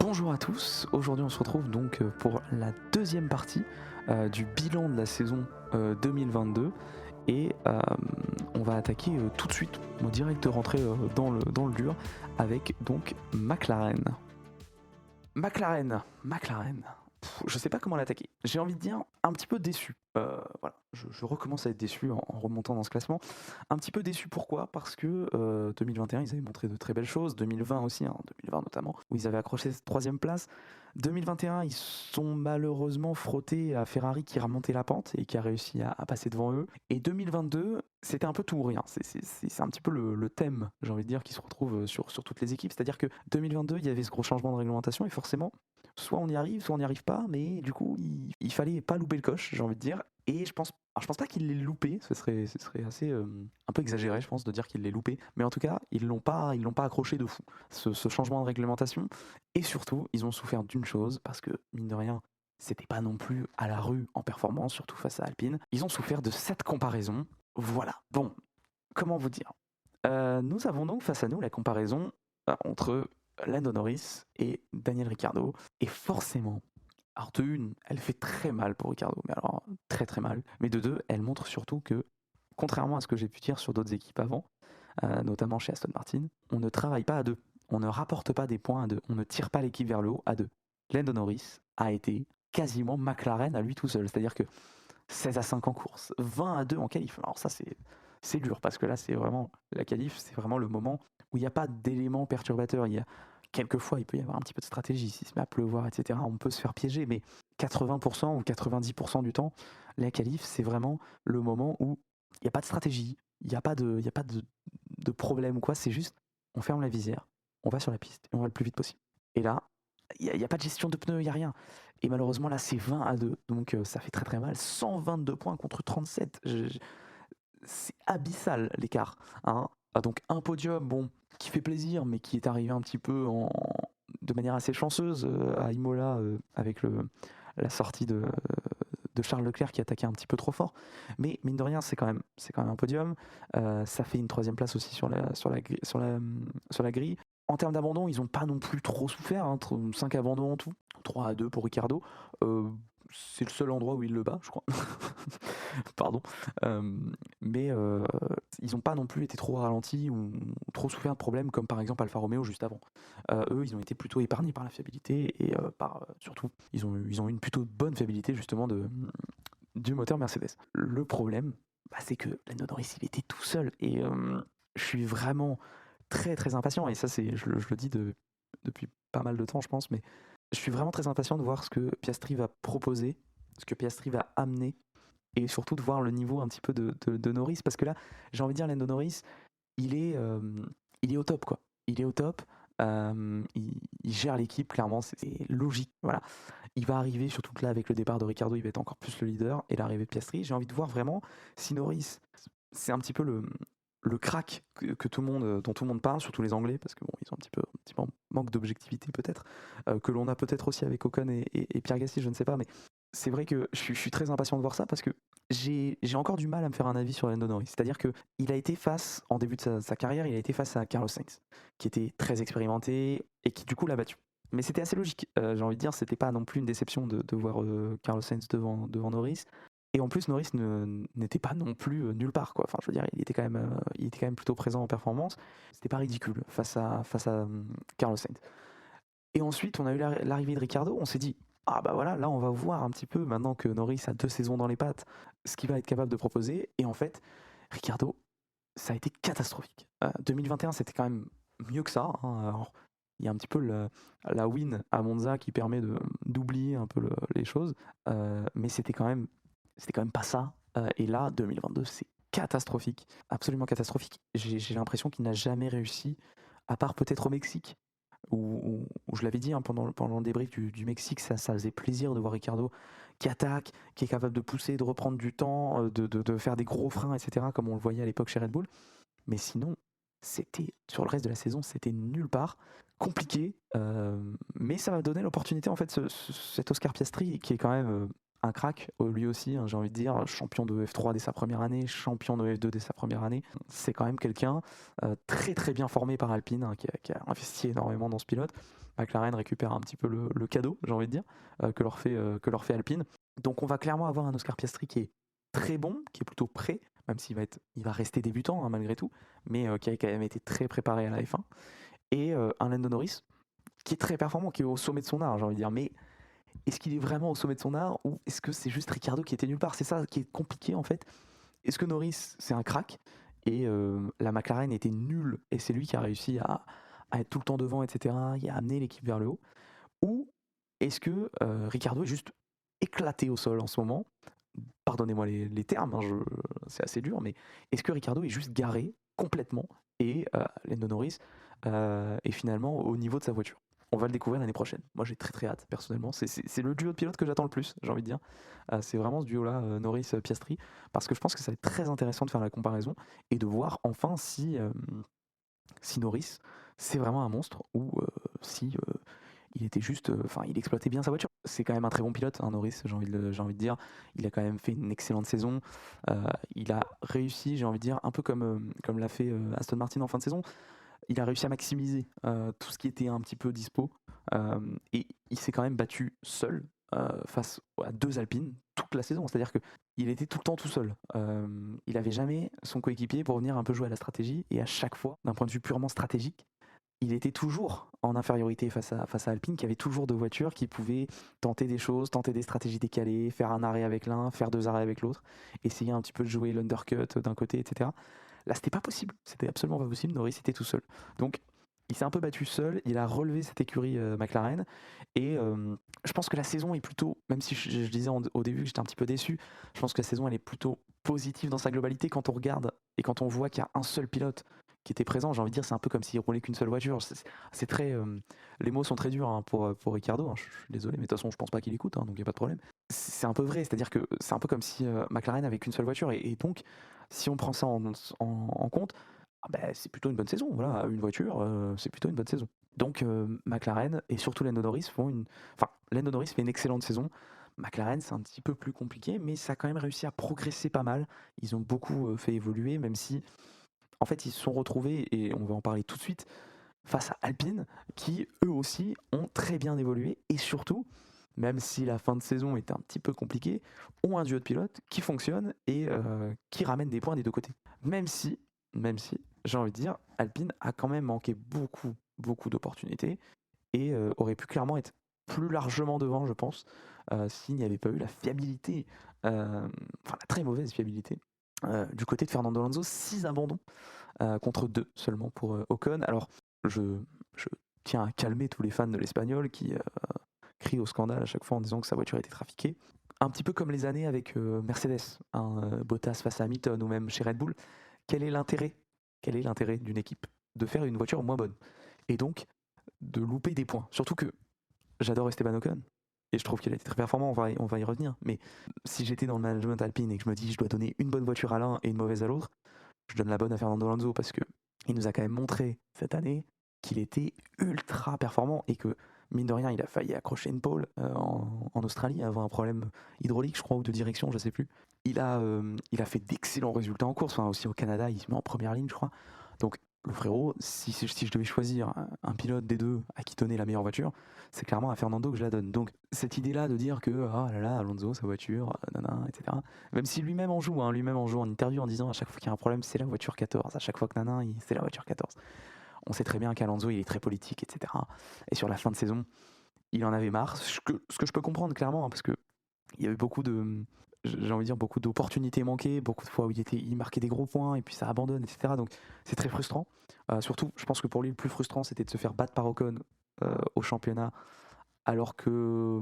Bonjour à tous, aujourd'hui on se retrouve donc pour la deuxième partie du bilan de la saison 2022 et on va attaquer tout de suite, au direct rentrer dans le dur avec donc McLaren. McLaren. Je sais pas comment l'attaquer. J'ai envie de dire un petit peu déçu. Voilà, je recommence à être déçu en remontant dans ce classement. Un petit peu déçu pourquoi? Parce que 2021, ils avaient montré de très belles choses. 2020 aussi, 2020 notamment, où ils avaient accroché cette troisième place. 2021, ils sont malheureusement frottés à Ferrari qui a remonté la pente et qui a réussi à passer devant eux. Et 2022, c'était un peu tout ou rien. C'est un petit peu le thème, j'ai envie de dire, qui se retrouve sur toutes les équipes. C'est-à-dire que 2022, il y avait ce gros changement de réglementation et forcément, soit on y arrive, soit on n'y arrive pas, mais du coup, il fallait pas louper le coche, j'ai envie de dire. Et je pense pas qu'il l'ait loupé, ce serait assez un peu exagéré, je pense, de dire qu'il l'ait loupé. Mais en tout cas, ils l'ont pas accroché de fou, ce changement de réglementation. Et surtout, ils ont souffert d'une chose, parce que, mine de rien, c'était pas non plus à la rue en performance, surtout face à Alpine. Ils ont souffert de cette comparaison. Voilà. Bon, comment vous dire? Nous avons donc face à nous la comparaison entre Lando Norris et Daniel Ricciardo. Et forcément, alors de une, elle fait très mal pour Ricciardo, mais alors très très mal. Mais de deux, elle montre surtout que, contrairement à ce que j'ai pu dire sur d'autres équipes avant, notamment chez Aston Martin, on ne travaille pas à deux. On ne rapporte pas des points à deux. On ne tire pas l'équipe vers le haut à deux. Lando Norris a été quasiment McLaren à lui tout seul. C'est-à-dire que 16 à 5 en course, 20 à 2 en qualif. Alors ça, c'est dur parce que là, c'est vraiment la qualif, c'est vraiment le moment où il n'y a pas d'éléments perturbateurs. Il y a quelquefois, il peut y avoir un petit peu de stratégie. S'il se met à pleuvoir, etc., on peut se faire piéger, mais 80% ou 90% du temps, la qualif, c'est vraiment le moment où il n'y a pas de stratégie, il y a pas de problème ou quoi. C'est juste, on ferme la visière, on va sur la piste et on va le plus vite possible. Et là, il y a pas de gestion de pneus, il y a rien. Et malheureusement, là, c'est 20 à 2. Donc, ça fait très très mal. 122 points contre 37. C'est abyssal l'écart, hein. Donc, un podium, bon, qui fait plaisir, mais qui est arrivé un petit peu de manière assez chanceuse à Imola avec la sortie de Charles Leclerc qui attaquait un petit peu trop fort. Mais mine de rien, c'est quand même un podium. Ça fait une troisième place aussi sur la grille. En termes d'abandon, ils n'ont pas non plus trop souffert, 5 abandons en tout, 3 à 2 pour Ricardo. Euh, c'est le seul endroit où il le bat, je crois. Pardon. Mais ils n'ont pas non plus été trop ralentis ou trop souffert de problèmes comme par exemple Alfa Romeo juste avant. Eux, ils ont été plutôt épargnés par la fiabilité et surtout, ils ont eu une plutôt bonne fiabilité justement du moteur Mercedes. Le problème, c'est que Lando Norris, il était tout seul et je suis vraiment très très impatient et ça je le dis depuis pas mal de temps je pense, mais je suis vraiment très impatient de voir ce que Piastri va proposer, ce que Piastri va amener et surtout de voir le niveau un petit peu de Norris parce que là j'ai envie de dire Lando Norris il est, il est au top quoi. Il est au top, il gère l'équipe clairement, c'est logique, voilà. Il va arriver, surtout que là avec le départ de Ricardo, il va être encore plus le leader et l'arrivée de Piastri. J'ai envie de voir vraiment si Norris, c'est un petit peu le crack que tout le monde, dont tout le monde parle, surtout les Anglais, parce que bon, ils ont un petit peu manque d'objectivité peut-être, que l'on a peut-être aussi avec Ocon et Pierre Gasly, je ne sais pas, mais c'est vrai que je suis très impatient de voir ça parce que j'ai encore du mal à me faire un avis sur Lando Norris. C'est-à-dire que il a été face, en début de sa carrière, il a été face à Carlos Sainz, qui était très expérimenté et qui du coup l'a battu. Mais c'était assez logique. J'ai envie de dire, c'était pas non plus une déception de voir Carlos Sainz devant Norris. Et en plus, Norris n'était pas non plus nulle part, quoi. Enfin, je veux dire, il était quand même plutôt présent en performance. C'était pas ridicule face à Carlos Sainz. Et ensuite, on a eu l'arrivée de Ricardo. On s'est dit, ah bah voilà, là, on va voir un petit peu, maintenant que Norris a 2 saisons dans les pattes, ce qu'il va être capable de proposer. Et en fait, Ricardo, ça a été catastrophique. 2021, c'était quand même mieux que ça, hein. Alors, il y a un petit peu la win à Monza qui permet d'oublier un peu les choses, mais c'était quand même pas ça. Et là, 2022, c'est catastrophique, absolument catastrophique. J'ai l'impression qu'il n'a jamais réussi, à part peut-être au Mexique, où je l'avais dit pendant le débrief du Mexique, ça faisait plaisir de voir Ricardo qui attaque, qui est capable de pousser, de reprendre du temps, de faire des gros freins, etc., comme on le voyait à l'époque chez Red Bull. Mais sinon, sur le reste de la saison, c'était nulle part, compliqué, mais ça va donner l'opportunité, en fait, cet Oscar Piastri, qui est quand même un crack, lui aussi, hein, j'ai envie de dire, champion de F3 dès sa première année, champion de F2 dès sa première année. C'est quand même quelqu'un très très bien formé par Alpine, hein, qui a investi énormément dans ce pilote. McLaren récupère un petit peu le cadeau, j'ai envie de dire, que leur fait Alpine. Donc on va clairement avoir un Oscar Piastri qui est très bon, qui est plutôt prêt, même il va rester débutant, hein, malgré tout, mais qui a quand même été très préparé à la F1. Et un Lando Norris qui est très performant, qui est au sommet de son art, j'ai envie de dire. Mais est-ce qu'il est vraiment au sommet de son art, ou est-ce que c'est juste Ricciardo qui était nulle part? C'est ça qui est compliqué en fait. Est-ce que Norris c'est un crack et la McLaren était nulle et c'est lui qui a réussi à être tout le temps devant, etc., et à amener l'équipe vers le haut? Ou est-ce que Ricciardo est juste éclaté au sol en ce moment? Pardonnez-moi les termes, hein, c'est assez dur, mais est-ce que Ricciardo est juste garé complètement et Lando Norris est finalement au niveau de sa voiture? On va le découvrir l'année prochaine. Moi, j'ai très très hâte, personnellement. C'est le duo de pilotes que j'attends le plus, j'ai envie de dire. C'est vraiment ce duo-là, Norris-Piastri, parce que je pense que ça va être très intéressant de faire la comparaison et de voir enfin si Norris, c'est vraiment un monstre ou si il était juste, il exploitait bien sa voiture. C'est quand même un très bon pilote, hein, Norris, j'ai envie de dire. Il a quand même fait une excellente saison. Il a réussi, j'ai envie de dire, un peu comme l'a fait Aston Martin en fin de saison. Il a réussi à maximiser tout ce qui était un petit peu dispo. Et il s'est quand même battu seul face à deux Alpines toute la saison. C'est-à-dire qu'il était tout le temps tout seul. Il n'avait jamais son coéquipier pour venir un peu jouer à la stratégie. Et à chaque fois, d'un point de vue purement stratégique, il était toujours en infériorité face à Alpine, qui avait toujours deux voitures qui pouvaient tenter des choses, tenter des stratégies décalées, faire un arrêt avec l'un, faire deux arrêts avec l'autre, essayer un petit peu de jouer l'undercut d'un côté, etc. Là, c'était pas possible, c'était absolument pas possible. Norris était tout seul. Donc, il s'est un peu battu seul, il a relevé cette écurie McLaren, et je pense que la saison est plutôt, même si je disais au début que j'étais un petit peu déçu, je pense que la saison elle est plutôt positive dans sa globalité quand on regarde et quand on voit qu'il y a un seul pilote qui était présent. J'ai envie de dire, c'est un peu comme s'il roulait qu'une seule voiture. C'est très, les mots sont très durs, hein, pour Ricciardo, hein, je suis désolé, mais de toute façon je pense pas qu'il écoute, hein, donc il n'y a pas de problème. C'est un peu vrai, c'est-à-dire que c'est un peu comme si McLaren avait qu'une seule voiture, et donc si on prend ça en compte, c'est plutôt une bonne saison. Voilà, une voiture, c'est plutôt une bonne saison. Donc McLaren et surtout Lando Norris Lando Norris fait une excellente saison. McLaren, c'est un petit peu plus compliqué, mais ça a quand même réussi à progresser pas mal. Ils ont beaucoup fait évoluer, même si en fait ils se sont retrouvés, et on va en parler tout de suite, face à Alpine, qui eux aussi ont très bien évolué, et surtout, même si la fin de saison est un petit peu compliquée, ont un duo de pilotes qui fonctionne et qui ramène des points des deux côtés. Même si, j'ai envie de dire, Alpine a quand même manqué beaucoup d'opportunités et aurait pu clairement être plus largement devant, je pense, s'il n'y avait pas eu la fiabilité, la très mauvaise fiabilité, du côté de Fernando Alonso. 6 abandons contre 2 seulement pour Ocon. Alors, je tiens à calmer tous les fans de l'Espagnol qui crient au scandale à chaque fois en disant que sa voiture était trafiquée. Un petit peu comme les années avec Mercedes, hein, Bottas face à Hamilton, ou même chez Red Bull. Quel est l'intérêt d'une équipe? De faire une voiture moins bonne. Et donc, de louper des points. Surtout que j'adore Esteban Ocon. Et je trouve qu'il a été très performant, on va y revenir. Mais si j'étais dans le management Alpine et que je me dis je dois donner une bonne voiture à l'un et une mauvaise à l'autre, je donne la bonne à Fernando Alonso, parce que il nous a quand même montré cette année qu'il était ultra performant, et que mine de rien il a failli accrocher une pole en Australie avant un problème hydraulique, je crois, ou de direction, je sais plus. Il a fait d'excellents résultats en course, aussi au Canada il se met en première ligne, je crois. Donc le frérot, si je devais choisir un pilote des deux à qui donner la meilleure voiture, c'est clairement à Fernando que je la donne. Donc cette idée-là de dire que oh là là, Alonso, sa voiture, nanana, etc. Même si lui-même en joue, en interview, en disant à chaque fois qu'il y a un problème, c'est la voiture 14. À chaque fois que c'est la voiture 14. On sait très bien qu'Alonso, il est très politique, etc. Et sur la fin de saison, il en avait marre. Ce que je peux comprendre clairement, hein, parce que il y a eu j'ai envie de dire, beaucoup d'opportunités manquées, beaucoup de fois où il marquait des gros points et puis ça abandonne, etc. Donc c'est très frustrant. Surtout, je pense que pour lui, le plus frustrant, c'était de se faire battre par Ocon au championnat, alors que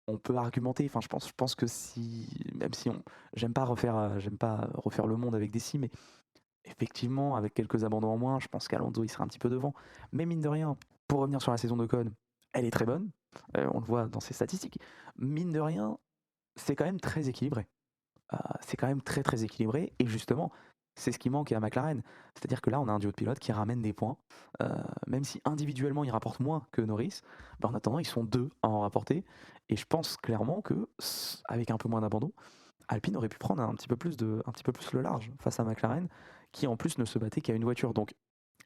on peut argumenter. Enfin, je pense que même si j'aime pas refaire le monde avec des si, mais effectivement, avec quelques abandons en moins, je pense qu'Alonso il sera un petit peu devant. Mais mine de rien, pour revenir sur la saison d'Ocon, elle est très bonne. On le voit dans ses statistiques. Mine de rien, c'est quand même très équilibré. C'est quand même très très équilibré. Et justement, c'est ce qui manque à McLaren. C'est-à-dire que là, on a un duo de pilotes qui ramène des points, même si individuellement ils rapportent moins que Norris, bah, en attendant, ils sont deux à en rapporter. Et je pense clairement que, avec un peu moins d'abandon, Alpine aurait pu prendre un petit peu plus le large face à McLaren, qui en plus ne se battait qu'à une voiture. Donc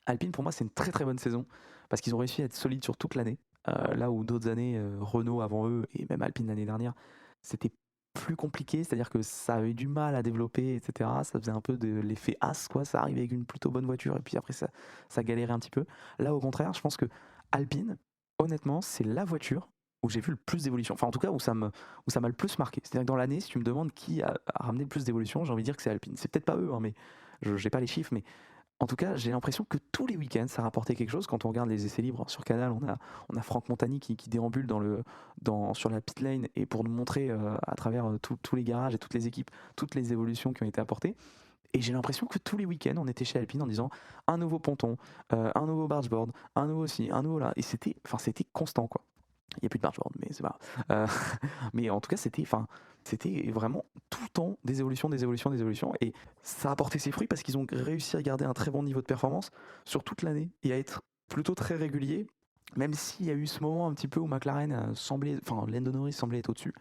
Alpine, pour moi, c'est une très très bonne saison parce qu'ils ont réussi à être solides sur toute l'année. Là où d'autres années, Renault avant eux et même Alpine l'année dernière, c'était plus compliqué, c'est-à-dire que ça avait du mal à développer, etc. Ça faisait un peu de l'effet as, quoi. Ça arrivait avec une plutôt bonne voiture et puis après ça galérait un petit peu. Là, au contraire, je pense que Alpine, honnêtement, c'est la voiture où j'ai vu le plus d'évolution. Enfin, en tout cas, où ça m'a le plus marqué. C'est-à-dire que dans l'année, si tu me demandes qui a ramené le plus d'évolution, j'ai envie de dire que c'est Alpine. C'est peut-être pas eux, hein, mais je n'ai pas les chiffres, mais en tout cas, j'ai l'impression que tous les week-ends, ça rapportait quelque chose. Quand on regarde les essais libres sur Canal, on a Franck Montagny qui déambule sur la pit lane et pour nous montrer à travers tous les garages et toutes les équipes, toutes les évolutions qui ont été apportées. Et j'ai l'impression que tous les week-ends, on était chez Alpine en disant un nouveau ponton, un nouveau bargeboard, un nouveau ci, un nouveau là. Et c'était constant, quoi. Il n'y a plus de bargeboard, mais c'est pas grave. Mais en tout cas, c'était vraiment tout le temps des évolutions, des évolutions, des évolutions. Et ça a porté ses fruits parce qu'ils ont réussi à garder un très bon niveau de performance sur toute l'année et à être plutôt très régulier. Même s'il y a eu ce moment un petit peu où McLaren Lando Norris semblait être au-dessus,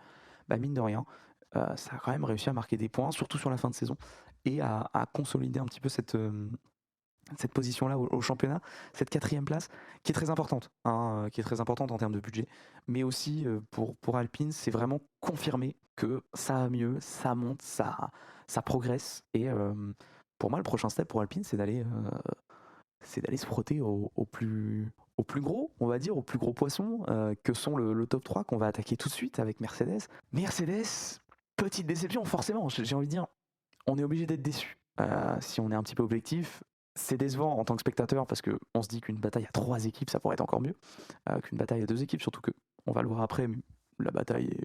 bah mine de rien, ça a quand même réussi à marquer des points, surtout sur la fin de saison, et à consolider un petit peu cette position-là au championnat, cette quatrième place, qui est très importante, hein, qui est très importante en termes de budget, mais aussi pour Alpine, c'est vraiment confirmé que ça va mieux, ça monte, ça progresse, et pour moi, le prochain step pour Alpine, c'est d'aller se frotter au plus gros, on va dire, au plus gros poisson, que sont le top 3 qu'on va attaquer tout de suite avec Mercedes. Mercedes, petite déception, forcément, j'ai envie de dire, on est obligé d'être déçu. Si on est un petit peu objectif, c'est décevant en tant que spectateur parce qu'on se dit qu'une bataille à 3 équipes, ça pourrait être encore mieux qu'une bataille à 2 équipes, surtout que, on va le voir après, la bataille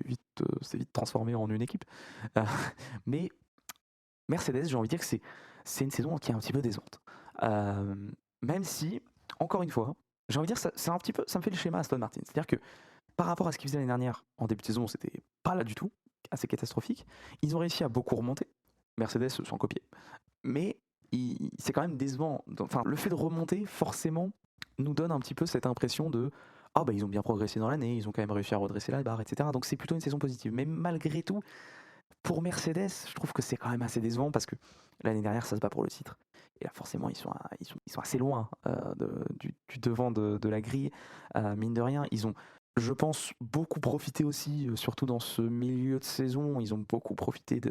s'est vite transformée en une équipe. Euh, mais Mercedes, j'ai envie de dire que c'est une saison qui est un petit peu décevante. Euh, Même si, encore une fois, j'ai envie de dire que c'est un petit peu, ça me fait le schéma Aston Martin. C'est-à-dire que par rapport à ce qu'ils faisaient l'année dernière, en début de saison, c'était pas là du tout, assez catastrophique. Ils ont réussi à beaucoup remonter. Mercedes sans copier. Mais c'est quand même décevant. Enfin, le fait de remonter, forcément, nous donne un petit peu cette impression de ah bah ils ont bien progressé dans l'année, ils ont quand même réussi à redresser la barre, etc. Donc c'est plutôt une saison positive. Mais malgré tout, pour Mercedes, je trouve que c'est quand même assez décevant parce que l'année dernière, ça se bat pour le titre. Et là, forcément, ils sont assez loin du devant de la grille. Mine de rien, ils ont, je pense, beaucoup profité aussi, surtout dans ce milieu de saison, ils ont beaucoup profité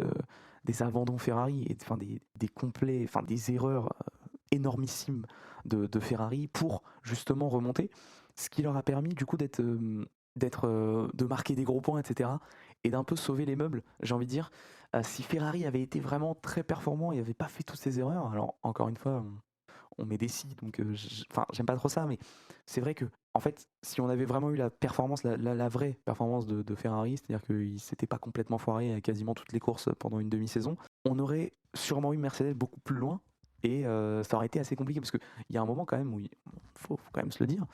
des abandons Ferrari, et enfin des complets, enfin des erreurs énormissimes de Ferrari pour justement remonter, ce qui leur a permis du coup de marquer des gros points, etc. Et d'un peu sauver les meubles, j'ai envie de dire. Si Ferrari avait été vraiment très performant et n'avait pas fait toutes ces erreurs, alors encore une fois, on met des si, donc enfin, j'aime pas trop ça, mais c'est vrai que, en fait, si on avait vraiment eu la performance, la vraie performance de Ferrari, c'est-à-dire qu'il s'était pas complètement foiré à quasiment toutes les courses pendant une demi-saison, on aurait sûrement eu Mercedes beaucoup plus loin et ça aurait été assez compliqué parce qu'il y a un moment quand même où faut quand même se le dire.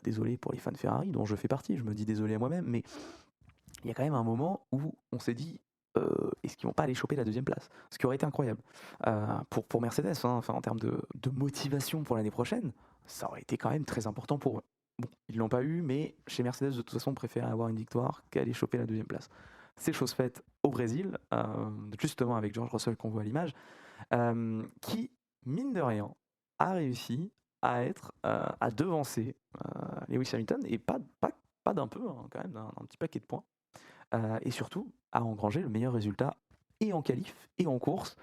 Désolé pour les fans de Ferrari, dont je fais partie, je me dis désolé à moi-même, mais il y a quand même un moment où on s'est dit est-ce qu'ils vont pas aller choper la deuxième place? Ce qui aurait été incroyable. Pour Mercedes, hein, enfin, en termes de motivation pour l'année prochaine, ça aurait été quand même très important pour eux. Bon, ils l'ont pas eu, mais chez Mercedes, de toute façon, on préfère avoir une victoire qu'aller choper la deuxième place. C'est chose faite au Brésil, justement avec George Russell qu'on voit à l'image, qui, mine de rien, a réussi à devancer Lewis Hamilton, et pas d'un peu, hein, quand même, d'un petit paquet de points. Et surtout à engranger le meilleur résultat et en qualif et en course,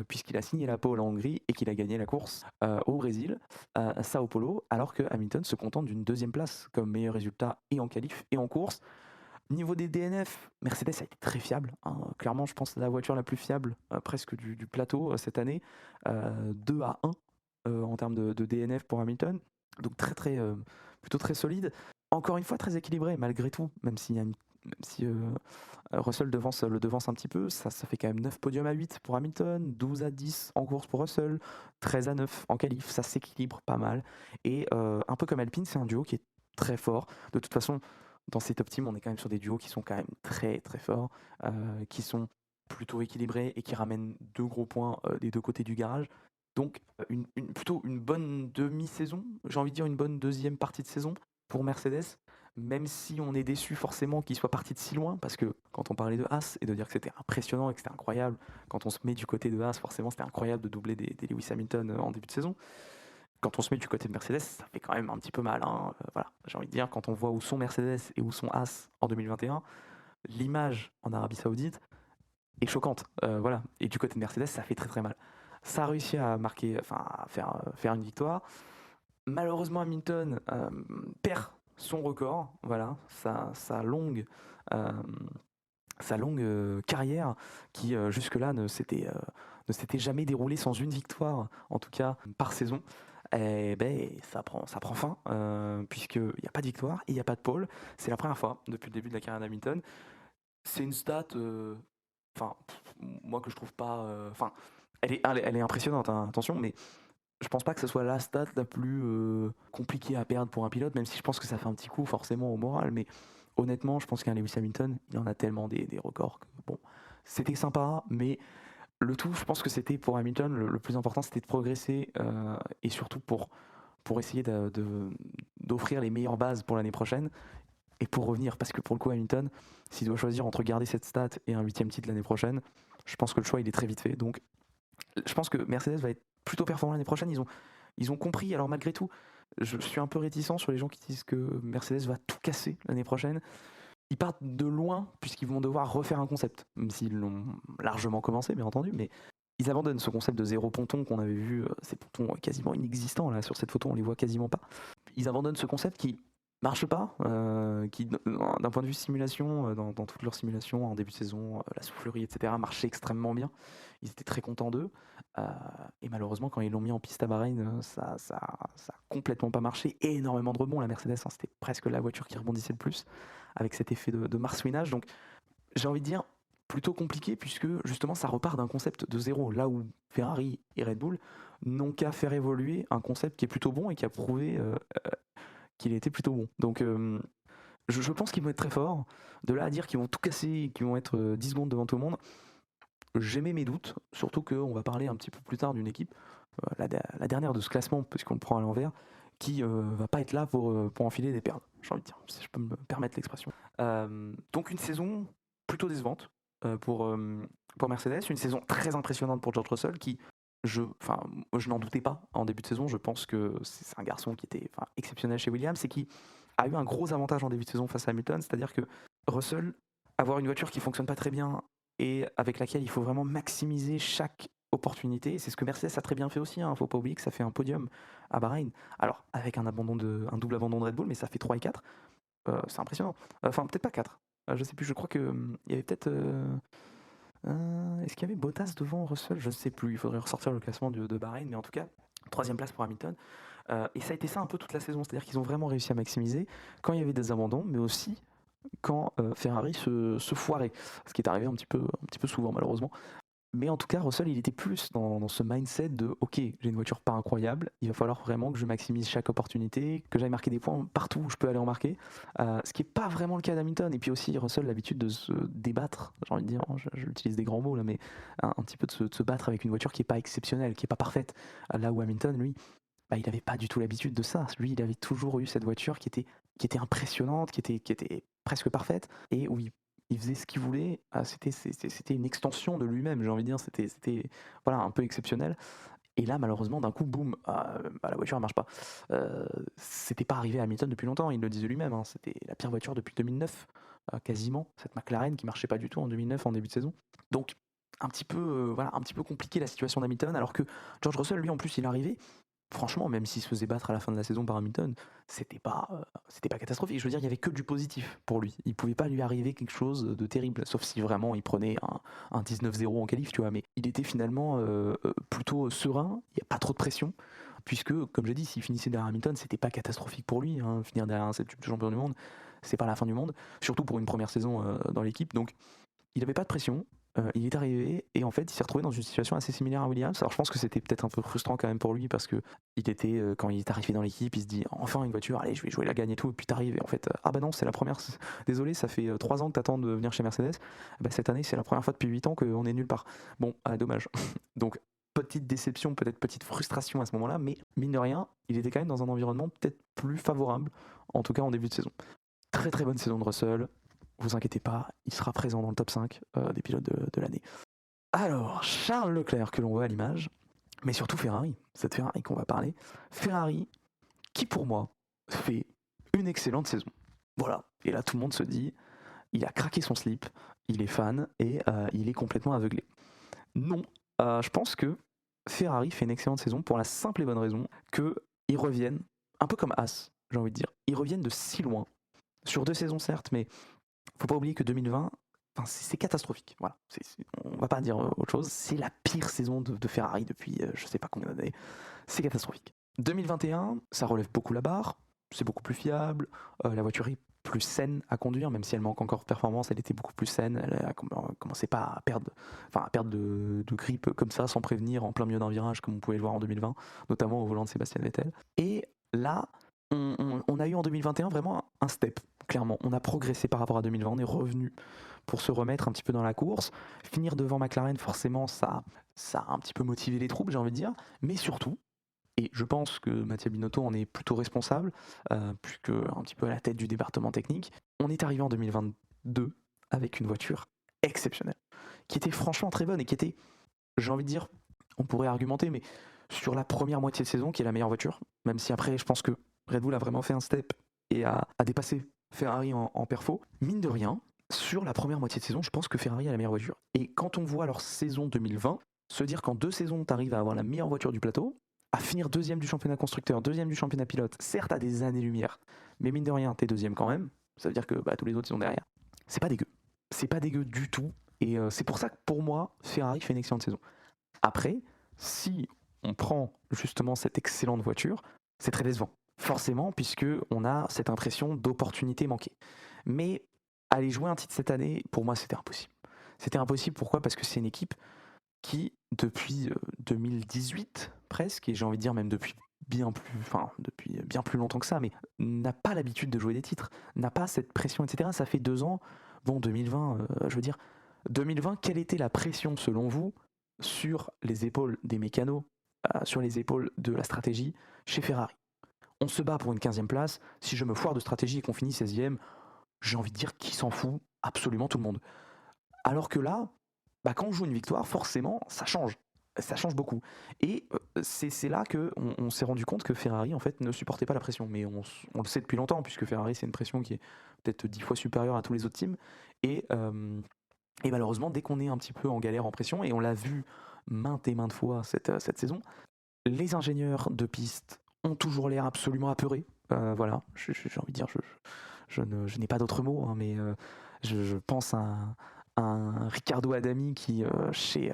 puisqu'il a signé la pole en Hongrie et qu'il a gagné la course au Brésil, à Sao Paulo, alors que Hamilton se contente d'une deuxième place comme meilleur résultat et en qualif et en course. Niveau des DNF, Mercedes a été très fiable, hein. Clairement, je pense la voiture la plus fiable presque du plateau cette année, 2 à 1 en termes de DNF pour Hamilton, donc plutôt très solide. Encore une fois, très équilibré malgré tout, même si Russell le devance un petit peu, ça fait quand même 9 podiums à 8 pour Hamilton, 12 à 10 en course pour Russell, 13 à 9 en qualif, ça s'équilibre pas mal. Et un peu comme Alpine, c'est un duo qui est très fort. De toute façon, dans ces top teams, on est quand même sur des duos qui sont quand même très très forts, qui sont plutôt équilibré et qui ramène 2 gros points, des 2 côtés du garage. Donc, plutôt une bonne demi-saison, j'ai envie de dire une bonne deuxième partie de saison pour Mercedes, même si on est déçu forcément qu'ils soient partis de si loin, parce que quand on parlait de Haas et de dire que c'était impressionnant et que c'était incroyable, quand on se met du côté de Haas, forcément c'était incroyable de doubler des Lewis Hamilton, en début de saison. Quand on se met du côté de Mercedes, ça fait quand même un petit peu mal, hein, voilà. J'ai envie de dire, quand on voit où sont Mercedes et où sont Haas en 2021, l'image en Arabie Saoudite est choquante, voilà. Et du côté de Mercedes, ça fait très très mal. Ça a réussi à marquer, enfin à faire une victoire. Malheureusement, Hamilton perd son record, voilà, sa longue, euh, carrière qui jusque-là ne s'était jamais déroulée sans une victoire, en tout cas par saison. Et ben, ça prend fin, puisqu'il n'y a pas de victoire et il n'y a pas de pole. C'est la première fois depuis le début de la carrière d'Hamilton. C'est une stat, enfin, moi que je trouve pas. Enfin, elle est impressionnante, hein, attention, mais je pense pas que ce soit la stat la plus compliquée à perdre pour un pilote, même si je pense que ça fait un petit coup forcément au moral. Mais honnêtement, je pense qu'un Lewis Hamilton, il en a tellement des records que bon, c'était sympa, mais le tout, je pense que c'était pour Hamilton, le plus important, c'était de progresser et surtout pour essayer d'offrir les meilleures bases pour l'année prochaine et pour revenir. Parce que pour le coup, Hamilton, s'il doit choisir entre garder cette stat et un 8e titre l'année prochaine, je pense que le choix il est très vite fait. Donc je pense que Mercedes va être plutôt performant l'année prochaine. Ils ont compris, alors malgré tout, je suis un peu réticent sur les gens qui disent que Mercedes va tout casser l'année prochaine. Ils partent de loin puisqu'ils vont devoir refaire un concept, même s'ils l'ont largement commencé, bien entendu, mais ils abandonnent ce concept de zéro ponton qu'on avait vu, ces pontons quasiment inexistants, là, sur cette photo, on les voit quasiment pas. Ils abandonnent ce concept qui marche pas, qui, d'un point de vue simulation, dans toutes leurs simulations, en début de saison, la soufflerie, etc., marchait extrêmement bien. Ils étaient très contents d'eux. Et malheureusement, quand ils l'ont mis en piste à Bahreïn, ça a complètement pas marché. Et énormément de rebonds, la Mercedes, hein, c'était presque la voiture qui rebondissait le plus, avec cet effet de marsouinage. Donc, j'ai envie de dire, plutôt compliqué, puisque justement, ça repart d'un concept de zéro. Là où Ferrari et Red Bull n'ont qu'à faire évoluer un concept qui est plutôt bon et qui a prouvé qu'il était plutôt bon. Donc, je pense qu'ils vont être très forts. De là à dire qu'ils vont tout casser, qu'ils vont être 10 secondes devant tout le monde, j'émets mes doutes, surtout qu'on va parler un petit peu plus tard d'une équipe, la dernière de ce classement, puisqu'on le prend à l'envers, qui va pas être là pour enfiler des perles, j'ai envie de dire, si je peux me permettre l'expression. Donc une saison plutôt décevante pour Mercedes, une saison très impressionnante pour George Russell, qui, je n'en doutais pas en début de saison, je pense que c'est un garçon qui était exceptionnel chez Williams, et qui a eu un gros avantage en début de saison face à Hamilton, c'est-à-dire que Russell, avoir une voiture qui fonctionne pas très bien et avec laquelle il faut vraiment maximiser chaque opportunité. C'est ce que Mercedes a très bien fait aussi, hein. Faut pas oublier que ça fait un podium à Bahreïn. Alors, avec un double abandon de Red Bull, mais ça fait 3 et 4. C'est impressionnant. Enfin, peut-être pas 4. Je sais plus, je crois qu'il y avait peut-être... est-ce qu'il y avait Bottas devant Russell? Je ne sais plus, il faudrait ressortir le classement de Bahreïn, mais en tout cas, 3e place pour Hamilton. Et ça a été ça un peu toute la saison, c'est-à-dire qu'ils ont vraiment réussi à maximiser quand il y avait des abandons, mais aussi quand Ferrari se foirait, ce qui est arrivé un petit peu souvent malheureusement. Mais en tout cas, Russell, il était plus dans ce mindset de « Ok, j'ai une voiture pas incroyable, il va falloir vraiment que je maximise chaque opportunité, que j'aille marquer des points partout où je peux aller en marquer. » Ce qui n'est pas vraiment le cas d'Hamilton. Et puis aussi, Russell, l'habitude de se débattre, j'ai envie de dire, je utilise des grands mots là, mais un petit peu de se battre avec une voiture qui n'est pas exceptionnelle, qui n'est pas parfaite. Là où Hamilton, lui, il n'avait pas du tout l'habitude de ça. Lui, il avait toujours eu cette voiture qui était impressionnante, qui était presque parfaite, et où il faisait ce qu'il voulait. C'était une extension de lui-même, j'ai envie de dire. C'était voilà, un peu exceptionnel. Et là, malheureusement, d'un coup, boum, la voiture ne marche pas. C'était pas arrivé à Hamilton depuis longtemps, il le disait lui-même. Hein, c'était la pire voiture depuis 2009, quasiment. Cette McLaren qui marchait pas du tout en 2009, en début de saison. Donc, un petit peu compliqué la situation d'Hamilton, alors que George Russell, lui, en plus, il est arrivé. Franchement, même s'il se faisait battre à la fin de la saison par Hamilton, c'était pas catastrophique. Je veux dire, il y avait que du positif pour lui. Il pouvait pas lui arriver quelque chose de terrible, sauf si vraiment il prenait un 19-0 en qualif, tu vois. Mais il était finalement plutôt serein. Il n'y a pas trop de pression, puisque, comme j'ai dit, s'il finissait derrière Hamilton, c'était pas catastrophique pour lui. Hein. Finir derrière un septuple champion du monde, c'est pas la fin du monde, surtout pour une première saison dans l'équipe. Donc, il n'avait pas de pression. il est arrivé et en fait, il s'est retrouvé dans une situation assez similaire à Williams. Alors je pense que c'était peut-être un peu frustrant quand même pour lui parce que il était, quand il est arrivé dans l'équipe, il se dit: «Enfin une voiture, allez je vais jouer la gagne et tout» et puis tu arrives et en fait, «Ah bah non, c'est la première désolé, ça fait, 3 ans que tu attends de venir chez Mercedes. Bah cette année, c'est la première fois depuis 8 ans qu'on est nulle part». Bon, dommage. Donc petite déception, peut-être petite frustration à ce moment-là, mais mine de rien, il était quand même dans un environnement peut-être plus favorable, en tout cas en début de saison. Très très bonne saison de Russell, vous inquiétez pas, il sera présent dans le top 5 des pilotes de l'année. Alors, Charles Leclerc que l'on voit à l'image, mais surtout Ferrari, cette Ferrari qu'on va parler. Ferrari qui pour moi fait une excellente saison. Voilà, et là tout le monde se dit, il a craqué son slip, il est fan et il est complètement aveuglé. Non, je pense que Ferrari fait une excellente saison pour la simple et bonne raison qu'ils reviennent, un peu comme As, j'ai envie de dire, ils reviennent de si loin, sur 2 saisons certes, mais faut pas oublier que 2020, c'est catastrophique. Voilà, on va pas dire autre chose, c'est la pire saison de Ferrari depuis je sais pas combien d'années, c'est catastrophique. 2021, ça relève beaucoup la barre, c'est beaucoup plus fiable, la voiture est plus saine à conduire, même si elle manque encore de performance, elle était beaucoup plus saine, elle a commencé pas à perdre, de grip comme ça sans prévenir en plein milieu d'un virage comme on pouvait le voir en 2020, notamment au volant de Sébastien Vettel. Et là, on a eu en 2021 vraiment un step, clairement. On a progressé par rapport à 2020, on est revenu pour se remettre un petit peu dans la course. Finir devant McLaren, forcément, ça a un petit peu motivé les troupes, j'ai envie de dire, mais surtout, et je pense que Mattia Binotto en est plutôt responsable, puisque un petit peu à la tête du département technique. On est arrivé en 2022 avec une voiture exceptionnelle, qui était franchement très bonne et qui était, j'ai envie de dire, on pourrait argumenter, mais sur la première moitié de saison, qui est la meilleure voiture, même si après, je pense que Red Bull a vraiment fait un step et a dépassé Ferrari en perfo. Mine de rien, sur la première moitié de saison, je pense que Ferrari a la meilleure voiture. Et quand on voit leur saison 2020, se dire qu'en 2 saisons, tu arrives à avoir la meilleure voiture du plateau, à finir deuxième du championnat constructeur, deuxième du championnat pilote, certes à des années-lumière, mais mine de rien, t'es deuxième quand même, ça veut dire que tous les autres ils sont derrière. C'est pas dégueu. C'est pas dégueu du tout. Et c'est pour ça que pour moi, Ferrari fait une excellente saison. Après, si on prend justement cette excellente voiture, c'est très décevant. Forcément, puisque on a cette impression d'opportunité manquée. Mais aller jouer un titre cette année, pour moi, c'était impossible. C'était impossible, pourquoi ? Parce que c'est une équipe qui, depuis 2018 presque, et j'ai envie de dire même depuis bien plus longtemps que ça, mais n'a pas l'habitude de jouer des titres, n'a pas cette pression, etc. Ça fait 2 ans, bon 2020, je veux dire, 2020, quelle était la pression selon vous sur les épaules des mécanos, sur les épaules de la stratégie chez Ferrari? On se bat pour une 15e place, si je me foire de stratégie et qu'on finit 16e, j'ai envie de dire qui s'en fout, absolument tout le monde. Alors que là, quand on joue une victoire, forcément, ça change. Ça change beaucoup. Et c'est là qu'on s'est rendu compte que Ferrari, en fait, ne supportait pas la pression. Mais on le sait depuis longtemps, puisque Ferrari, c'est une pression qui est peut-être 10 fois supérieure à tous les autres teams. Et malheureusement, dès qu'on est un petit peu en galère en pression, et on l'a vu maintes et maintes fois cette saison, les ingénieurs de piste ont toujours l'air absolument apeurés. Voilà, j'ai envie de dire, je n'ai pas d'autres mots, hein, mais je pense à un Ricardo Adami qui, du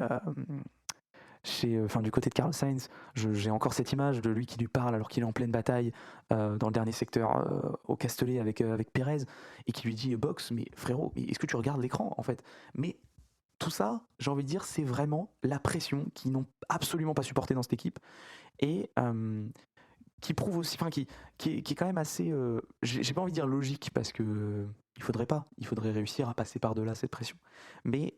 côté de Carlos Sainz, j'ai encore cette image de lui qui lui parle alors qu'il est en pleine bataille dans le dernier secteur au Castellet avec Pérez et qui lui dit box, mais frérot, est-ce que tu regardes l'écran en fait? Mais tout ça, j'ai envie de dire, c'est vraiment la pression qu'ils n'ont absolument pas supportée dans cette équipe et qui prouve aussi, qui est quand même assez, j'ai pas envie de dire logique parce que il faudrait réussir à passer par-delà cette pression, mais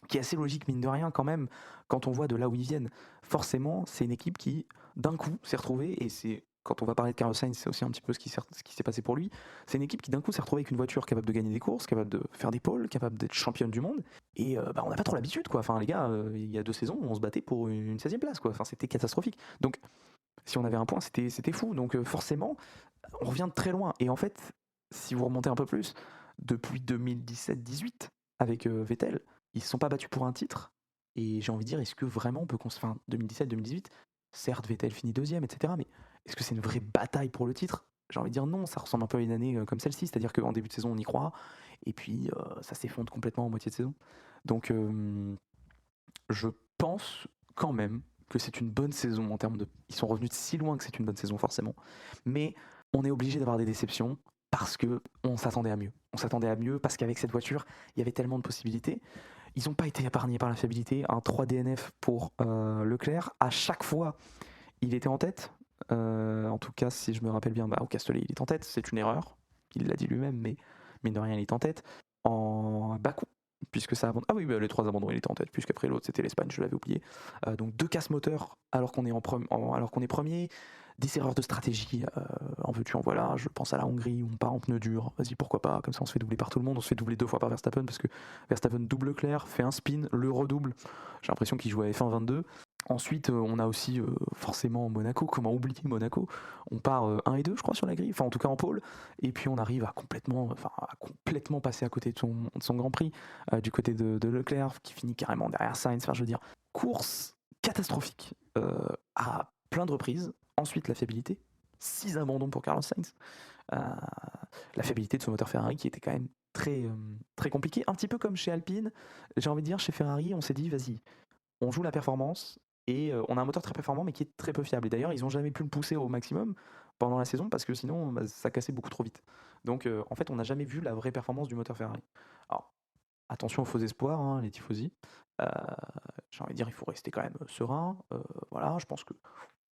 qui est assez logique mine de rien quand même quand on voit de là où ils viennent. Forcément, c'est une équipe qui d'un coup s'est retrouvée et c'est quand on va parler de Carlos Sainz, c'est aussi un petit peu ce qui s'est passé pour lui. C'est une équipe qui d'un coup s'est retrouvée avec une voiture capable de gagner des courses, capable de faire des pôles, capable d'être championne du monde. Et on n'a pas trop l'habitude, quoi. Enfin, les gars, il y a 2 saisons, on se battait pour une 16e place, quoi. Enfin, c'était catastrophique. Donc, si on avait un point, c'était fou. Donc forcément, on revient de très loin. Et en fait, si vous remontez un peu plus, depuis 2017-18, avec Vettel, ils ne se sont pas battus pour un titre. Et j'ai envie de dire, est-ce que vraiment on peut... 2017-2018, certes, Vettel finit 2e, etc. Mais est-ce que c'est une vraie bataille pour le titre? J'ai envie de dire non, ça ressemble un peu à une année comme celle-ci. C'est-à-dire qu'en début de saison, on y croit. Et puis, ça s'effondre complètement en moitié de saison. Donc, je pense quand même que c'est une bonne saison en termes de... Ils sont revenus de si loin que c'est une bonne saison forcément. Mais on est obligé d'avoir des déceptions parce qu'on s'attendait à mieux. On s'attendait à mieux parce qu'avec cette voiture, il y avait tellement de possibilités. Ils n'ont pas été épargnés par la fiabilité. Un 3 DNF pour Leclerc. À chaque fois, il était en tête. En tout cas, si je me rappelle bien, au Castellet, il est en tête. C'est une erreur. Il l'a dit lui-même, mais mine de rien, il est en tête. En Bakou, puisque ça abandonne. Ah oui, les 3 abandons, il était en tête, puisqu'après l'autre, c'était l'Espagne, je l'avais oublié. Donc 2 casse moteurs alors qu'on est premier. Des erreurs de stratégie, en veux-tu, en voilà. Je pense à la Hongrie où on part en pneu dur. Vas-y, pourquoi pas. Comme ça, on se fait doubler par tout le monde. On se fait doubler 2 fois par Verstappen parce que Verstappen double Leclerc, fait un spin, le redouble. J'ai l'impression qu'il joue à F1 22. Ensuite, on a aussi forcément Monaco. Comment oublier Monaco? On part 1 et 2, je crois, sur la grille. Enfin, en tout cas en pôle. Et puis, on arrive à complètement passer à côté de son Grand Prix du côté de Leclerc, qui finit carrément derrière Sainz. Enfin, je veux dire, course catastrophique à plein de reprises. Ensuite, la fiabilité. 6 abandons pour Carlos Sainz. La fiabilité de ce moteur Ferrari qui était quand même très compliqué. Un petit peu comme chez Alpine. J'ai envie de dire, chez Ferrari, on s'est dit, vas-y, on joue la performance et on a un moteur très performant mais qui est très peu fiable. Et d'ailleurs, ils n'ont jamais pu le pousser au maximum pendant la saison parce que sinon, ça cassait beaucoup trop vite. Donc, en fait, on n'a jamais vu la vraie performance du moteur Ferrari. Alors, attention aux faux espoirs, hein, les tifosi. J'ai envie de dire, il faut rester quand même serein. Voilà, je pense qu'il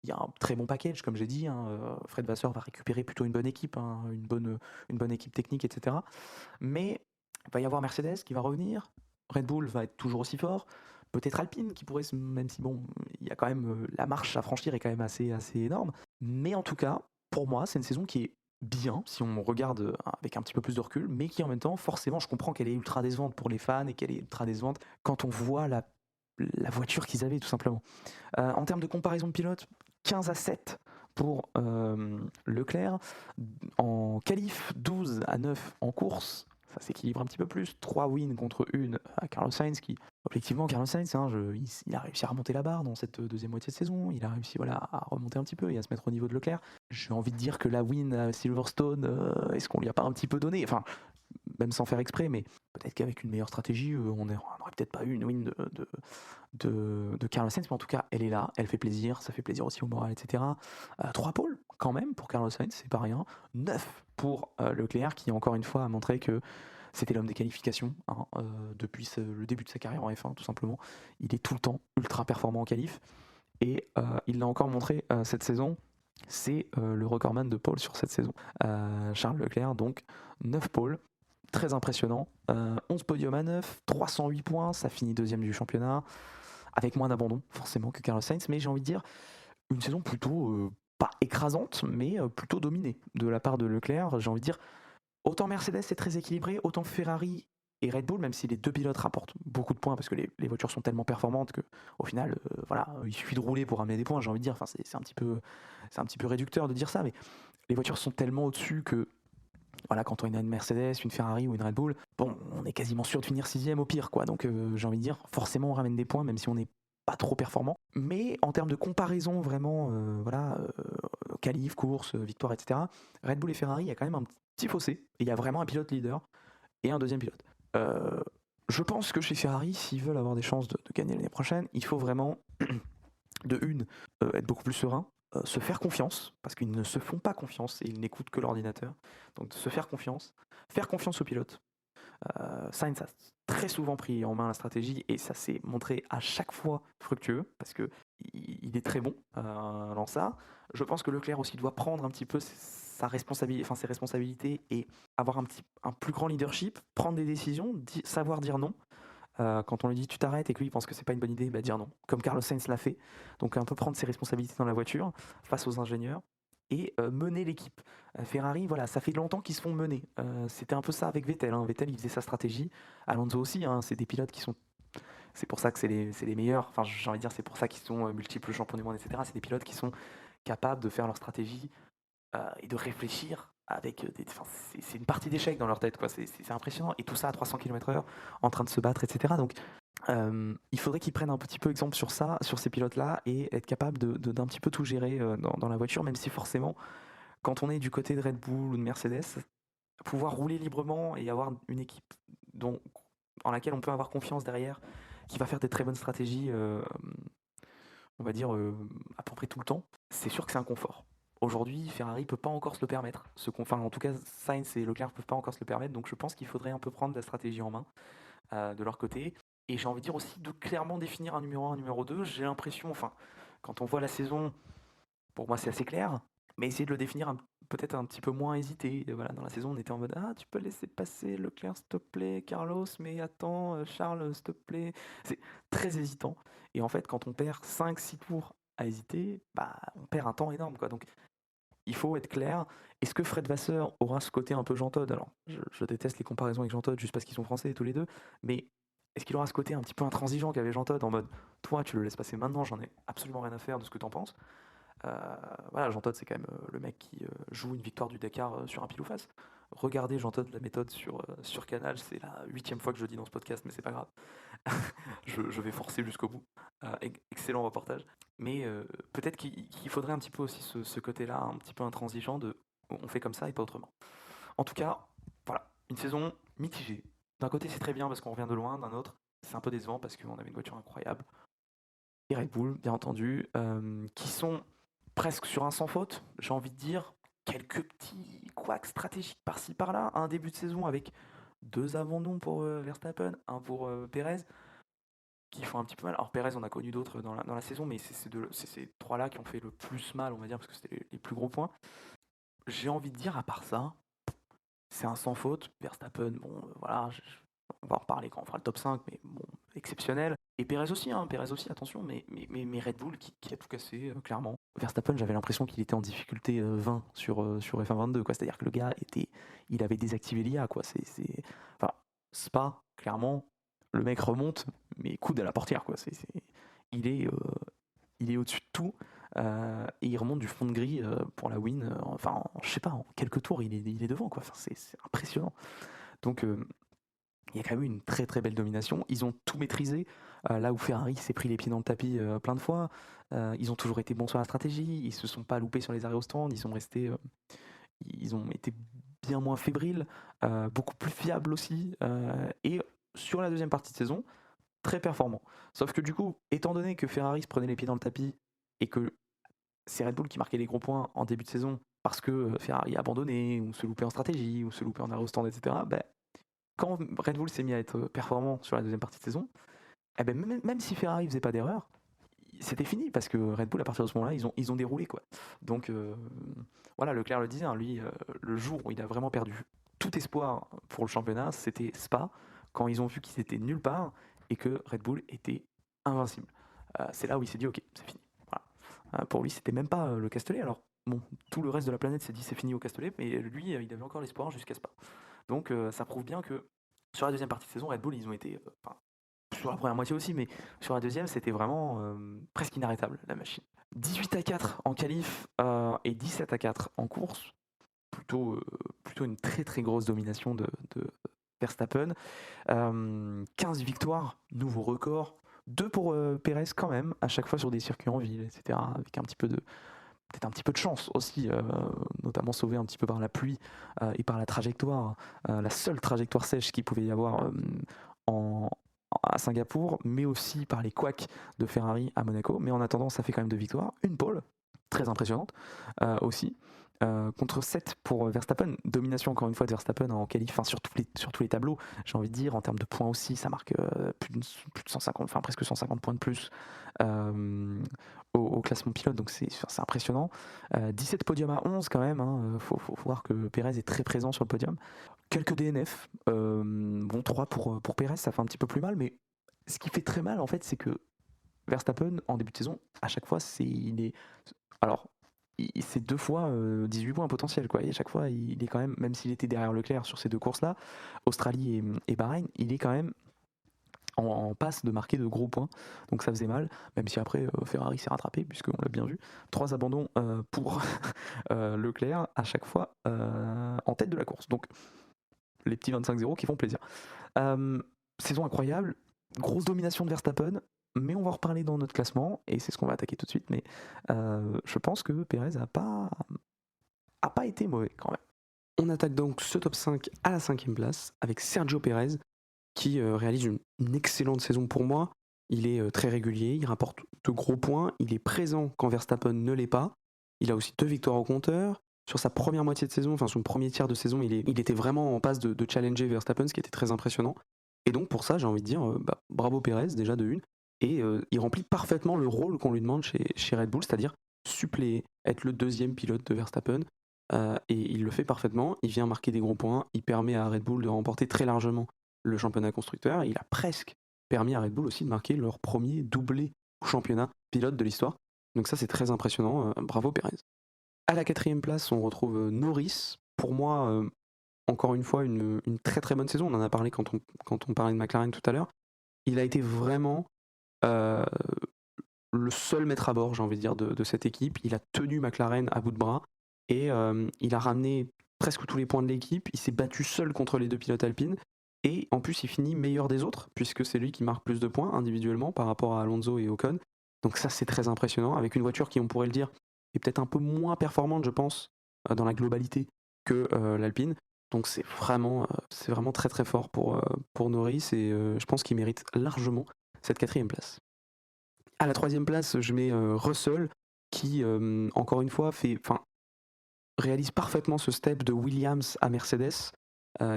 y a un très bon package, comme j'ai dit. Fred Vasseur va récupérer plutôt une bonne équipe, une bonne équipe technique, etc. Mais il va y avoir Mercedes qui va revenir. Red Bull va être toujours aussi fort. Peut-être Alpine qui pourrait, même si bon, il y a quand même la marche à franchir est quand même assez énorme. Mais en tout cas, pour moi, c'est une saison qui est bien si on regarde avec un petit peu plus de recul, mais qui en même temps, forcément, je comprends qu'elle est ultra décevante pour les fans et qu'elle est ultra décevante quand on voit la voiture qu'ils avaient tout simplement. En termes de comparaison de pilotes, 15-7 pour Leclerc. En qualif, 12-9 en course. Ça s'équilibre un petit peu plus. 3 wins contre 1 à Carlos Sainz qui, objectivement, Carlos Sainz, il a réussi à remonter la barre dans cette deuxième moitié de saison. Il a réussi à remonter un petit peu et à se mettre au niveau de Leclerc. J'ai envie de dire que la win à Silverstone, est-ce qu'on lui a pas un petit peu donné? Enfin, même sans faire exprès, mais peut-être qu'avec une meilleure stratégie, on n'aurait peut-être pas eu une win de Carlos Sainz, mais en tout cas, elle est là, elle fait plaisir, ça fait plaisir aussi au moral, etc. 3 pôles, quand même, pour Carlos Sainz, c'est pas rien. 9 pour Leclerc, qui encore une fois a montré que c'était l'homme des qualifications, depuis le début de sa carrière en F1, tout simplement. Il est tout le temps ultra performant en qualif, et il l'a encore montré cette saison. C'est le recordman de pôle sur cette saison. Charles Leclerc, donc 9 pôles, très impressionnant. 11 podiums à 9, 308 points, ça finit deuxième du championnat, avec moins d'abandon forcément que Carlos Sainz, mais j'ai envie de dire une saison plutôt pas écrasante, mais plutôt dominée de la part de Leclerc. J'ai envie de dire, autant Mercedes c'est très équilibré, autant Ferrari et Red Bull, même si les deux pilotes rapportent beaucoup de points parce que les voitures sont tellement performantes que au final, il suffit de rouler pour amener des points. J'ai envie de dire, enfin c'est un petit peu réducteur de dire ça, mais les voitures sont tellement au-dessus que voilà, quand on a une Mercedes, une Ferrari ou une Red Bull, bon, on est quasiment sûr de finir 6ème au pire, quoi. Donc j'ai envie de dire, forcément on ramène des points, même si on n'est pas trop performant. Mais en termes de comparaison, vraiment, qualif, course, victoire, etc., Red Bull et Ferrari, il y a quand même un petit fossé. Et il y a vraiment un pilote leader et un deuxième pilote. Je pense que chez Ferrari, s'ils veulent avoir des chances de gagner l'année prochaine, il faut vraiment, être beaucoup plus serein, se faire confiance, parce qu'ils ne se font pas confiance et ils n'écoutent que l'ordinateur. Donc se faire confiance aux pilotes. Sainz a très souvent pris en main la stratégie et ça s'est montré à chaque fois fructueux, parce qu'il est très bon dans ça. Je pense que Leclerc aussi doit prendre un petit peu ses responsabilités et avoir un plus grand leadership, prendre des décisions, savoir dire non. Quand on lui dit tu t'arrêtes et que lui pense que c'est pas une bonne idée, dire non, comme Carlos Sainz l'a fait. Donc un peu prendre ses responsabilités dans la voiture face aux ingénieurs et mener l'équipe. Ferrari, voilà, ça fait longtemps qu'ils se font mener. C'était un peu ça avec Vettel. Vettel, il faisait sa stratégie. Alonso aussi, c'est des pilotes qui sont. C'est pour ça que c'est les meilleurs. Enfin, j'ai envie de dire, c'est pour ça qu'ils sont multiples champions du monde, etc. C'est des pilotes qui sont capables de faire leur stratégie et de réfléchir avec c'est une partie d'échec dans leur tête, quoi. C'est impressionnant. Et tout ça à 300 km/h, en train de se battre, etc. Donc, il faudrait qu'ils prennent un petit peu exemple sur ça, sur ces pilotes-là, et être capable d'un petit peu tout gérer dans la voiture, même si forcément, quand on est du côté de Red Bull ou de Mercedes, pouvoir rouler librement et avoir une équipe en laquelle on peut avoir confiance derrière, qui va faire des très bonnes stratégies, on va dire à peu près tout le temps, c'est sûr que c'est un confort. Aujourd'hui, Ferrari peut pas encore se le permettre. En tout cas, Sainz et Leclerc peuvent pas encore se le permettre, donc je pense qu'il faudrait un peu prendre la stratégie en main de leur côté et j'ai envie de dire aussi de clairement définir un numéro 1, un numéro 2. J'ai l'impression, enfin, quand on voit la saison, pour moi c'est assez clair, mais essayer de le définir peut-être un petit peu moins hésité. Et voilà, dans la saison, on était en mode ah, tu peux laisser passer Leclerc, s'il te plaît, Carlos, mais attends, Charles, s'il te plaît. C'est très hésitant. Et en fait, quand on perd 5-6 tours à hésiter, bah, on perd un temps énorme, quoi. Donc, il faut être clair. Est-ce que Fred Vasseur aura ce côté un peu Jean Todt? Alors, je déteste les comparaisons avec Jean Todt juste parce qu'ils sont français tous les deux, mais est-ce qu'il aura ce côté un petit peu intransigeant qu'avait Jean Todt en mode toi, tu le laisses passer maintenant, j'en ai absolument rien à faire de ce que t'en penses. Voilà, Jean Todt, c'est quand même le mec qui joue une victoire du Dakar sur un pile ou face. Regardez Jean Todt, la méthode sur Canal, c'est la 8e fois que je le dis dans ce podcast, mais c'est pas grave. je vais forcer jusqu'au bout. Excellent reportage. Mais peut-être qu'il faudrait un petit peu aussi ce côté-là, un petit peu intransigeant de on fait comme ça et pas autrement. En tout cas, voilà, une saison mitigée. D'un côté, c'est très bien parce qu'on revient de loin, d'un autre, c'est un peu décevant parce qu'on avait une voiture incroyable. Et Red Bull, bien entendu, qui sont presque sur un sans faute, j'ai envie de dire. Quelques petits couacs stratégiques par-ci par-là. Un début de saison avec 2 abandons pour Verstappen, un pour Perez, qui font un petit peu mal. Alors Perez, on a connu d'autres dans la saison, mais c'est ces 3-là qui ont fait le plus mal, on va dire, parce que c'était les plus gros points. J'ai envie de dire, à part ça, c'est un sans faute. Verstappen, bon, voilà, on va en reparler quand on fera le top 5, mais bon, exceptionnel. Et Perez aussi, attention, mais Red Bull qui a tout cassé, clairement. Verstappen, j'avais l'impression qu'il était en difficulté 20 sur F1 22, quoi. C'est-à-dire que le gars il avait désactivé l'IA, quoi. Enfin, Spa, clairement, le mec remonte, mais coude à la portière, quoi. Il est au-dessus de tout. Et il remonte du fond de grille pour la win. Enfin, je sais pas, en quelques tours, il est devant, quoi. Enfin, c'est impressionnant. Donc, il y a quand même eu une très très belle domination. Ils ont tout maîtrisé. Là où Ferrari s'est pris les pieds dans le tapis plein de fois. Ils ont toujours été bons sur la stratégie. Ils se sont pas loupés sur les arrêts au stand. Ils ont été bien moins fébriles, beaucoup plus fiables aussi. Et sur la deuxième partie de saison, très performants. Sauf que du coup, étant donné que Ferrari se prenait les pieds dans le tapis et que c'est Red Bull qui marquait les gros points en début de saison parce que Ferrari a abandonné, ou se loupait en stratégie, ou se loupait en arrêt au stand, etc., ben, quand Red Bull s'est mis à être performant sur la deuxième partie de saison, eh ben, même si Ferrari faisait pas d'erreur, c'était fini parce que Red Bull, à partir de ce moment-là, ils ont déroulé, quoi. Donc voilà, Leclerc le disait, hein, lui, le jour où il a vraiment perdu tout espoir pour le championnat, c'était Spa, quand ils ont vu qu'ils étaient nulle part et que Red Bull était invincible. C'est là où il s'est dit ok, c'est fini. Voilà. Pour lui, c'était même pas le Castellet. Alors bon, tout le reste de la planète s'est dit c'est fini au Castellet, mais lui, il avait encore l'espoir jusqu'à Spa. Donc ça prouve bien que sur la deuxième partie de saison, Red Bull, ils ont été, sur la première moitié aussi, mais sur la deuxième, c'était vraiment presque inarrêtable, la machine. 18-4 en qualif et 17-4 en course. Plutôt une très très grosse domination de Verstappen. 15 victoires, nouveau record. 2 pour Perez quand même, à chaque fois sur des circuits en ville, etc. Avec peut-être un petit peu de chance aussi, notamment sauvé un petit peu par la pluie et par la trajectoire, la seule trajectoire sèche qu'il pouvait y avoir à Singapour, mais aussi par les couacs de Ferrari à Monaco. Mais en attendant, ça fait quand même 2 victoires, une pole, très impressionnante aussi. Contre 7 pour Verstappen, domination encore une fois de Verstappen en qualif, enfin, sur tous les tableaux, j'ai envie de dire, en termes de points aussi, ça marque plus de 150, enfin presque 150 points de plus au classement pilote, donc c'est impressionnant. 17 podiums à 11 quand même, hein. Faut voir que Perez est très présent sur le podium. Quelques DNF, bon 3 pour Perez, ça fait un petit peu plus mal, mais ce qui fait très mal en fait, c'est que Verstappen en début de saison, à chaque fois, c'est 2 fois 18 points potentiels, quoi. Et à chaque fois, il est quand même, même s'il était derrière Leclerc sur ces 2 courses-là, Australie et Bahreïn, il est quand même en passe de marquer de gros points. Donc ça faisait mal, même si après Ferrari s'est rattrapé, puisqu'on l'a bien vu. 3 abandons pour Leclerc, à chaque fois en tête de la course. Donc les petits 25-0 qui font plaisir. Saison incroyable, grosse domination de Verstappen, mais on va en reparler dans notre classement, et c'est ce qu'on va attaquer tout de suite, mais je pense que Perez a pas été mauvais quand même. On attaque donc ce top 5 à la 5e place, avec Sergio Perez, qui réalise une excellente saison pour moi. Il est très régulier, il rapporte de gros points, il est présent quand Verstappen ne l'est pas, il a aussi 2 victoires au compteur. Sur sa première moitié de saison, enfin son premier tiers de saison, il était vraiment en passe de challenger Verstappen, ce qui était très impressionnant. Et donc pour ça, j'ai envie de dire, bravo Pérez déjà de une, et il remplit parfaitement le rôle qu'on lui demande chez Red Bull, c'est-à-dire suppléer, être le deuxième pilote de Verstappen, et il le fait parfaitement. Il vient marquer des gros points, il permet à Red Bull de remporter très largement le championnat constructeur. Il a presque permis à Red Bull aussi de marquer leur premier doublé au championnat pilote de l'histoire. Donc ça c'est très impressionnant, bravo Pérez. À la 4e place, on retrouve Norris. Pour moi, encore une fois, une très très bonne saison. On en a parlé quand on parlait de McLaren tout à l'heure. Il a été vraiment le seul maître à bord, j'ai envie de dire, de cette équipe. Il a tenu McLaren à bout de bras et il a ramené presque tous les points de l'équipe. Il s'est battu seul contre les 2 pilotes alpines et en plus, il finit meilleur des autres puisque c'est lui qui marque plus de points individuellement par rapport à Alonso et Ocon. Donc ça, c'est très impressionnant avec une voiture qui, on pourrait le dire, est peut-être un peu moins performante, je pense, dans la globalité que l'Alpine. Donc c'est vraiment très très fort pour Norris et je pense qu'il mérite largement cette 4e place. À la 3e place, je mets Russell qui, encore une fois, réalise parfaitement ce step de Williams à Mercedes,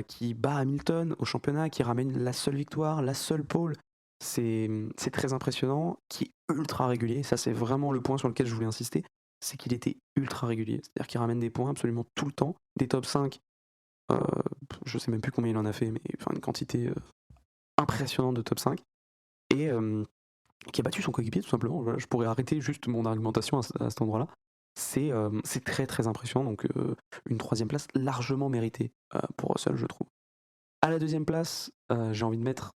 qui bat Hamilton au championnat, qui ramène la seule victoire, la seule pole. C'est très impressionnant, qui est ultra régulier. Ça, c'est vraiment le point sur lequel je voulais insister, c'est qu'il était ultra régulier. C'est-à-dire qu'il ramène des points absolument tout le temps, des top 5. Je sais même plus combien il en a fait, mais une quantité impressionnante de top 5. Et qui a battu son coéquipier tout simplement. Voilà, je pourrais arrêter juste mon argumentation à cet endroit-là. C'est très très impressionnant, donc une 3e place largement méritée pour Russell, je trouve. À la 2e place, j'ai envie de mettre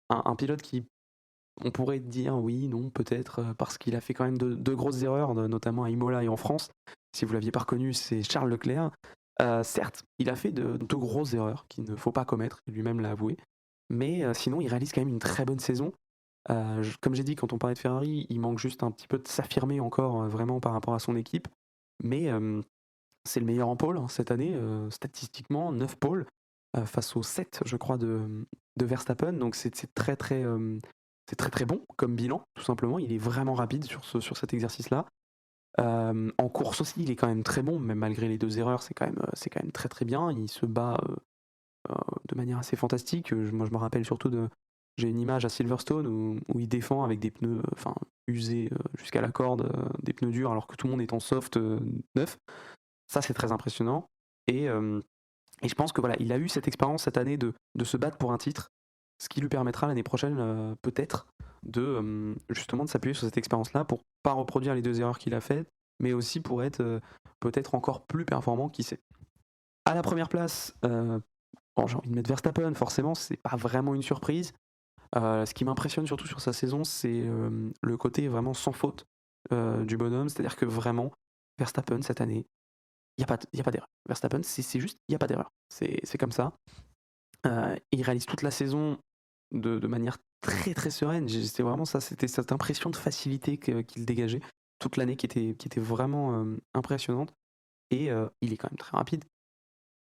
un pilote qui, on pourrait dire oui, non, peut-être, parce qu'il a fait quand même de grosses erreurs, notamment à Imola et en France. Si vous l'aviez pas reconnu, c'est Charles Leclerc. Certes, il a fait de grosses erreurs qu'il ne faut pas commettre, lui-même l'a avoué, mais sinon il réalise quand même une très bonne saison. Comme j'ai dit, quand on parlait de Ferrari, il manque juste un petit peu de s'affirmer encore vraiment par rapport à son équipe, mais c'est le meilleur en pole cette année, statistiquement, 9 pôles face aux 7, je crois, de Verstappen, donc c'est très très bon comme bilan, tout simplement. Il est vraiment rapide sur cet exercice-là. En course aussi, il est quand même très bon, même malgré les 2 erreurs, c'est quand même très très bien. Il se bat de manière assez fantastique. Moi, je me rappelle surtout j'ai une image à Silverstone où il défend avec des pneus usés jusqu'à la corde, des pneus durs, alors que tout le monde est en soft neuf. Ça, c'est très impressionnant. Et je pense que voilà, il a eu cette expérience cette année de se battre pour un titre, ce qui lui permettra l'année prochaine peut-être justement de s'appuyer sur cette expérience-là pour pas reproduire les 2 erreurs qu'il a faites, mais aussi pour être peut-être encore plus performant, qui sait. À la première place, j'ai envie de mettre Verstappen, forcément, c'est pas vraiment une surprise. Ce qui m'impressionne surtout sur sa saison, c'est le côté vraiment sans faute du bonhomme. C'est-à-dire que vraiment, Verstappen, cette année, il n'y a pas d'erreur. Verstappen, c'est juste, il n'y a pas d'erreur. C'est comme ça. Il réalise toute la saison de manière très très sereine. C'était vraiment ça, c'était cette impression de facilité qu'il dégageait toute l'année qui était vraiment impressionnante. Et il est quand même très rapide.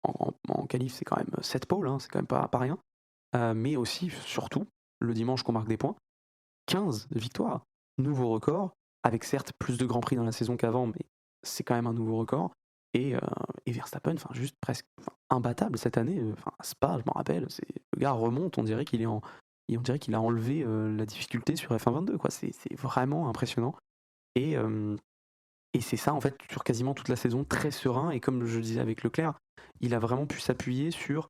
En qualif, c'est quand même 7 pôles, hein, c'est quand même pas rien. Mais aussi, surtout, le dimanche qu'on marque des points, 15 victoires, nouveau record, avec certes plus de grands prix dans la saison qu'avant, mais c'est quand même un nouveau record. Et Verstappen, juste presque imbattable cette année. À Spa, je m'en rappelle, le gars remonte, on dirait qu'il a enlevé la difficulté sur F1 22, quoi. C'est vraiment impressionnant. Et c'est ça, en fait, sur quasiment toute la saison, très serein. Et comme je disais avec Leclerc, il a vraiment pu s'appuyer sur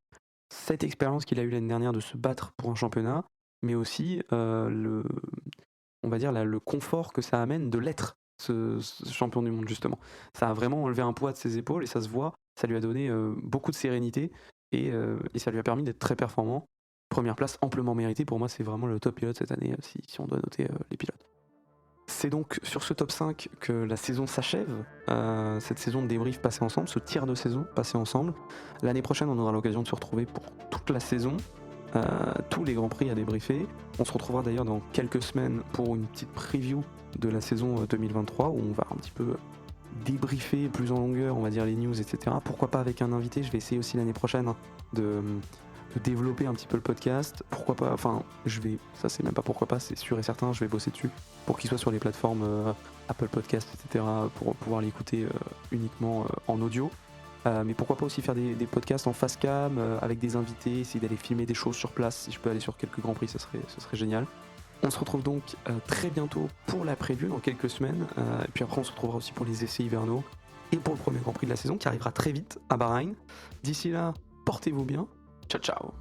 cette expérience qu'il a eue l'année dernière de se battre pour un championnat, mais aussi on va dire le confort que ça amène de l'être, ce champion du monde, justement. Ça a vraiment enlevé un poids de ses épaules et ça se voit, ça lui a donné beaucoup de sérénité et ça lui a permis d'être très performant. Première place amplement méritée, pour moi c'est vraiment le top pilote cette année, si on doit noter les pilotes. C'est donc sur ce top 5 que la saison s'achève, cette saison de débrief passée ensemble, ce tiers de saison passé ensemble. L'année prochaine, on aura l'occasion de se retrouver pour toute la saison, tous les grands prix à débriefer. On se retrouvera d'ailleurs dans quelques semaines pour une petite preview de la saison 2023 où on va un petit peu débriefer plus en longueur, on va dire les news, etc. Pourquoi pas avec un invité, je vais essayer aussi l'année prochaine de développer un petit peu le podcast. Pourquoi pas, ça c'est même pas pourquoi pas, c'est sûr et certain, je vais bosser dessus pour qu'il soit sur les plateformes Apple Podcast, etc. pour pouvoir l'écouter uniquement en audio. Mais pourquoi pas aussi faire des podcasts en face cam avec des invités, essayer d'aller filmer des choses sur place. Si je peux aller sur quelques grands prix, ce serait génial. On se retrouve donc très bientôt pour la preview dans quelques semaines. Et puis après, on se retrouvera aussi pour les essais hivernaux et pour le premier Grand Prix de la saison qui arrivera très vite à Bahreïn. D'ici là, portez-vous bien. Ciao, ciao.